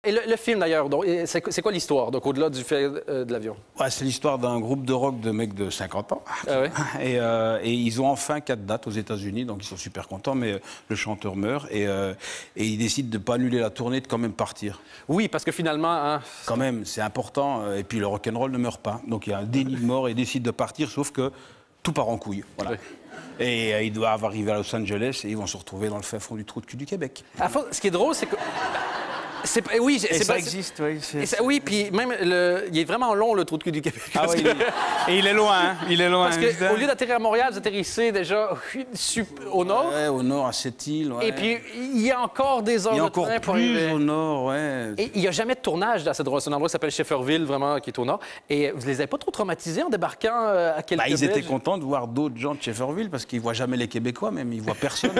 Et le film, d'ailleurs, c'est quoi l'histoire, donc au-delà du fait de l'avion? Ouais, c'est l'histoire d'un groupe de rock de mecs de 50 ans. Ah ouais? Et ils ont enfin 4 dates aux États-Unis, donc ils sont super contents, mais le chanteur meurt et ils décident de ne pas annuler la tournée, de quand même partir. Oui, parce que finalement... Hein, quand même, c'est important, et puis le rock'n'roll ne meurt pas. Donc il y a un déni de mort et ils décident de partir, sauf que tout part en couille. Voilà. Oui. Et ils doivent arriver à Los Angeles et ils vont se retrouver dans le fin fond du trou de cul du Québec. Ce qui est drôle, c'est que... Oui, ça existe, oui. Oui, puis même, il est vraiment long, le trou de cul du Québec. Ah oui, et il est loin, hein, il est loin. Parce qu'au lieu d'atterrir à Montréal, vous atterrissez déjà au nord. Ouais, au nord, à Sept-Îles, ouais. Et puis, il y a encore des heures de train pour arriver. Il y a encore plus au nord, ouais. Et il n'y a jamais de tournage dans cet endroit. C'est un endroit qui s'appelle Shefferville, vraiment, qui est au nord. Et vous ne les avez pas trop traumatisés en débarquant à quelques Ils étaient contents de voir d'autres gens de Shefferville, parce qu'ils ne voient jamais les Québécois, même, ils ne voient personne.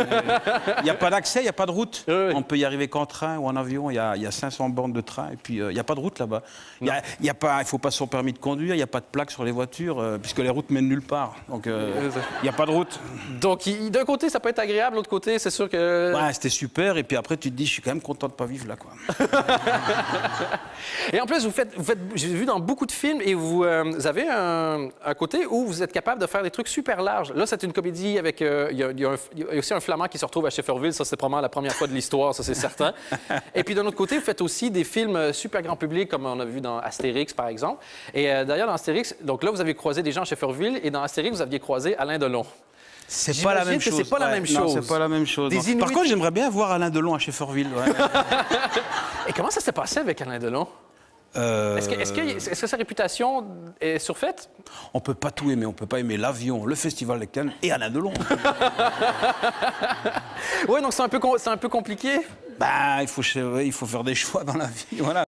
Il n'y a pas d'accès, il n'y a pas de route. Oui. On peut y arriver qu'en train ou en avion, il y a 500 bornes de train, et puis il n'y a pas de route là-bas. Il ne faut pas son permis de conduire, il n'y a pas de plaque sur les voitures, puisque les routes mènent nulle part. Donc il n'y a pas de route. Donc d'un côté, ça peut être agréable, de l'autre côté, c'est sûr que... Ouais, c'était super, et puis après, tu te dis, je suis quand même content de ne pas vivre là, quoi. Et en plus, vous faites j'ai vu dans beaucoup de films, et vous avez un côté où vous êtes capable de faire des trucs super larges. Là, c'est une comédie avec... il y a aussi un Flamand qui se retrouve à Shefferville, ça, c'est probablement la première fois de l'histoire, ça, c'est certain. Et puis, d'un autre côté, vous faites aussi des films super grand public, comme on a vu dans Astérix, par exemple. Et d'ailleurs, dans Astérix, donc là, vous avez croisé des gens à Shefferville, et dans Astérix, vous aviez croisé Alain Delon. C'est pas la même chose. C'est pas la même chose. Non, c'est pas la même chose. Par contre, j'aimerais bien voir Alain Delon à Shefferville. Ouais. Et comment ça s'est passé avec Alain Delon? Est-ce que sa réputation est surfaite? On peut pas tout aimer. On peut pas aimer l'avion, le Festival de Cannes et Alain Delon. Oui, donc c'est un peu compliqué. Il faut faire des choix dans la vie. Voilà.